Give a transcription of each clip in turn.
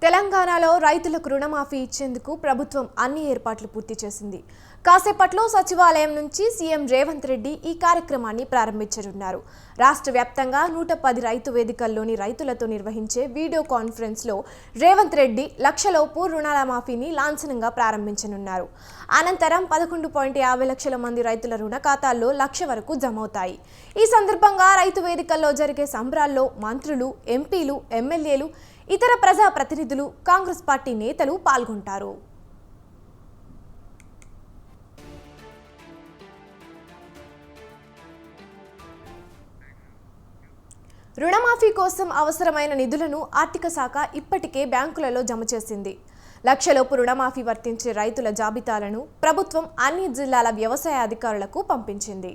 తెలంగాణలో రైతులకు రుణమాఫీ ఇచ్చేందుకు ప్రభుత్వం అన్ని ఏర్పాట్లు పూర్తి చేసింది. కాసేపట్లో సచివాలయం నుంచి సీఎం రేవంత్ రెడ్డి ఈ కార్యక్రమాన్ని ప్రారంభించనున్నారు. రాష్ట్ర వ్యాప్తంగా 110 రైతు వేదికల్లోని రైతులతో నిర్వహించే వీడియో కాన్ఫరెన్స్లో రేవంత్ రెడ్డి లక్షలోపు రుణాల మాఫీని లాంఛనంగా ప్రారంభించనున్నారు. అనంతరం 11.50 లక్షల మంది రైతుల రుణ ఖాతాల్లో లక్ష వరకు జమవుతాయి. ఈ సందర్భంగా రైతు వేదికల్లో జరిగే సంబరాల్లో మంత్రులు, ఎంపీలు, ఎమ్మెల్యేలు, ఇతర ప్రజా ప్రతినిధులు, కాంగ్రెస్ పార్టీ నేతలు పాల్గొంటారు. రుణమాఫీ కోసం అవసరమైన నిధులను ఆర్థిక శాఖ ఇప్పటికే బ్యాంకులలో జమ చేసింది. లక్షలోపు రుణమాఫీ వర్తించే రైతుల జాబితాలను ప్రభుత్వం అన్ని జిల్లాల వ్యవసాయ అధికారులకు పంపించింది.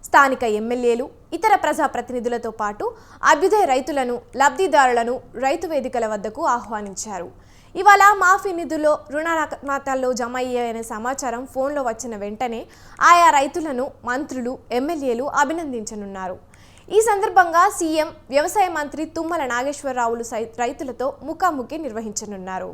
స్థానిక ఎమ్మెల్యేలు, ఇతర ప్రజా ప్రతినిధులతో పాటు అభ్యుదయ రైతులను, లబ్ధిదారులను రైతు వేదికల వద్దకు ఆహ్వానించారు. ఇవాళ మాఫీ నిధుల్లో రుణాల ఖాతాల్లో జమ అయ్యాయనే సమాచారం ఫోన్లో వచ్చిన వెంటనే ఆయా రైతులను మంత్రులు, ఎమ్మెల్యేలు అభినందించనున్నారు. ఈ సందర్భంగా సీఎం, వ్యవసాయ మంత్రి తుమ్మల నాగేశ్వరరావులు రైతులతో ముఖాముఖి నిర్వహించనున్నారు.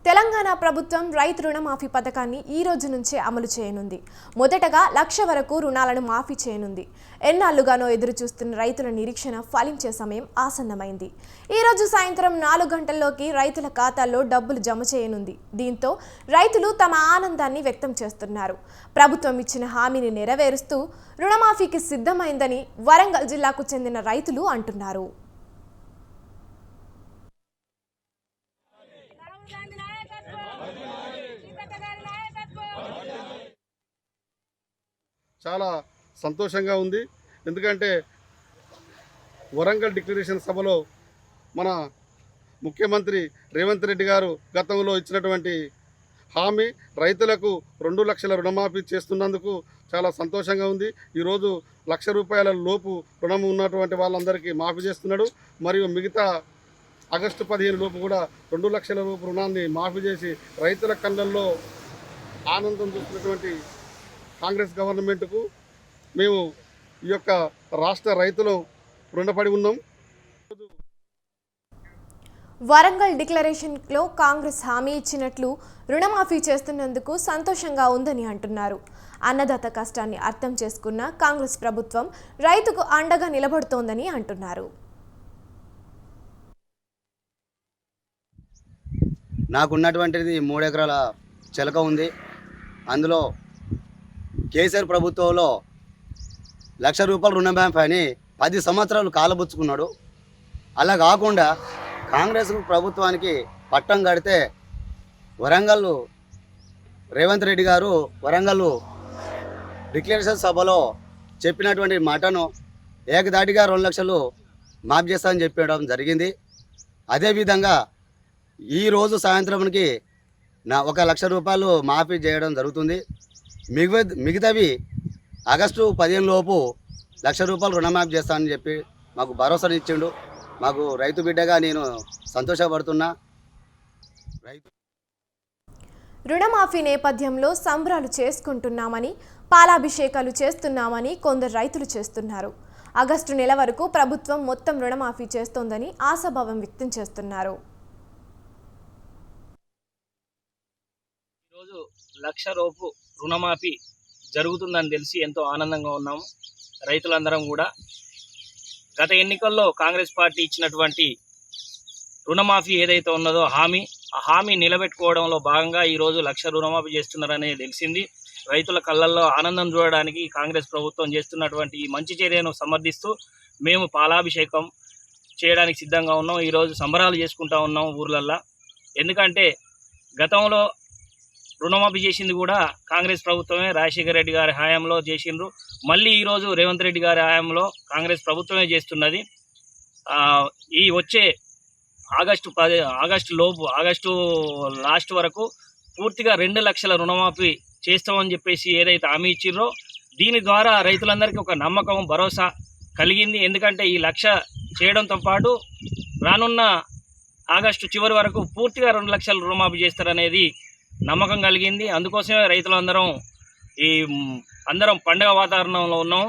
తెలంగాణ ప్రభుత్వం రైతు రుణమాఫీ పథకాన్ని ఈ రోజు నుంచే అమలు చేయనుంది. మొదటగా 1,00,000 వరకు రుణాలను మాఫీ చేయనుంది. ఎన్నాళ్లుగానో ఎదురు చూస్తున్న రైతుల నిరీక్షణ ఫలించే సమయం ఆసన్నమైంది. ఈ రోజు సాయంత్రం 4 గంటల్లోకి రైతుల ఖాతాల్లో డబ్బులు జమ చేయనుంది. దీంతో రైతులు తమ ఆనందాన్ని వ్యక్తం చేస్తున్నారు. ప్రభుత్వం ఇచ్చిన హామీని నెరవేరుస్తూ రుణమాఫీకి సిద్ధమైందని వరంగల్ జిల్లాకు చెందిన రైతులు అంటున్నారు. చాలా సంతోషంగా ఉంది. ఎందుకంటే వరంగల్ డిక్లరేషన్ సభలో మన ముఖ్యమంత్రి రేవంత్ రెడ్డి గారు గతంలో ఇచ్చినటువంటి హామీ రైతులకు 2 లక్షల రుణమాఫీ చేస్తున్నందుకు చాలా సంతోషంగా ఉంది. ఈరోజు ₹1,00,000 లోపు రుణం ఉన్నటువంటి వాళ్ళందరికీ మాఫీ చేస్తున్నాడు. మరియు మిగతా ఆగస్టు 15 లోపు కూడా 2 లక్షల రూపు రుణాన్ని మాఫీ చేసి రైతుల కళ్ళల్లో ఆనందం చూస్తున్నటువంటి కాంగ్రెస్ గవర్నమెంట్కు మేము ఈ యొక్క రాష్ట్ర రైతులు రుణపడి ఉన్నాం. వరంగల్ డిక్లరేషన్లో కాంగ్రెస్ హామీ ఇచ్చినట్లు రుణమాఫీ చేస్తున్నందుకు సంతోషంగా ఉందని అంటున్నారు. అన్నదాత కష్టాన్ని అర్థం చేసుకున్న కాంగ్రెస్ ప్రభుత్వం రైతుకు అండగా నిలబడుతోందని అంటున్నారు. నాకున్నటువంటిది 3 ఎకరాల చెలక ఉంది. అందులో కేసీఆర్ ప్రభుత్వంలో ₹1,00,000 రుణమాఫీ అని 10 సంవత్సరాలు కాలబుచ్చుకున్నాడు. అలా కాకుండా కాంగ్రెస్ ప్రభుత్వానికి పట్టం కడితే వరంగల్ రేవంత్ రెడ్డి గారు వరంగల్ డిక్లరేషన్ సభలో చెప్పినటువంటి మాటను ఏకదాటిగా 2 లక్షలు మాఫీ చేస్తామని చెప్పడం జరిగింది. అదేవిధంగా ఈరోజు సాయంత్రానికి ₹1,00,000 మాఫీ చేయడం జరుగుతుంది. మిగతావి ఆగస్టు 15 లోపు ₹1,00,000 రుణమాఫీ చేస్తానని చెప్పి మాకు భరోసాను ఇచ్చిండు. మాకు రైతు బిడ్డగా నేను సంతోషపడుతున్నా. రుణమాఫీ నేపథ్యంలో సంబరాలు చేసుకుంటున్నామని, పాలాభిషేకాలు చేస్తున్నామని కొందరు రైతులు చేస్తున్నారు. ఆగస్టు నెల వరకు ప్రభుత్వం మొత్తం రుణమాఫీ చేస్తోందని ఆశాభావం వ్యక్తం చేస్తున్నారు. ఈరోజు 1,00,000 రూపు రుణమాఫీ జరుగుతుందని తెలిసి ఎంతో ఆనందంగా ఉన్నాము. రైతులందరం కూడా గత ఎన్నికల్లో కాంగ్రెస్ పార్టీ ఇచ్చినటువంటి రుణమాఫీ ఏదైతే ఉన్నదో ఆ హామీ నిలబెట్టుకోవడంలో భాగంగా ఈరోజు 1,00,000 రుణమాఫీ చేస్తున్నారనేది తెలిసింది. రైతుల కళ్ళల్లో ఆనందం చూడడానికి కాంగ్రెస్ ప్రభుత్వం చేస్తున్నటువంటి ఈ మంచి చర్యను సమర్థిస్తూ మేము పాలాభిషేకం చేయడానికి సిద్ధంగా ఉన్నాం. ఈరోజు సంబరాలు చేసుకుంటా ఉన్నాం ఊర్లల్లో. ఎందుకంటే గతంలో రుణమాఫీ చేసింది కూడా కాంగ్రెస్ ప్రభుత్వమే, రాజశేఖర రెడ్డి గారి హయాంలో చేసిండ్రు. మళ్ళీ ఈరోజు రేవంత్ రెడ్డి గారి హయాంలో కాంగ్రెస్ ప్రభుత్వమే చేస్తున్నది. ఈ వచ్చే ఆగస్టు లాస్ట్ వరకు పూర్తిగా 2 లక్షల రుణమాఫీ చేస్తామని చెప్పేసి ఏదైతే హామీ ఇచ్చిర్రో దీని ద్వారా రైతులందరికీ ఒక నమ్మకం, భరోసా కలిగింది. ఎందుకంటే ఈ 1,00,000 చేయడంతో పాటు రానున్న ఆగస్టు చివరి వరకు పూర్తిగా 2 లక్షల రుణమాఫీ చేస్తారనేది నమ్మకం కలిగింది. అందుకోసమే రైతులందరం ఈ అందరం పండగ వాతావరణంలో ఉన్నాం.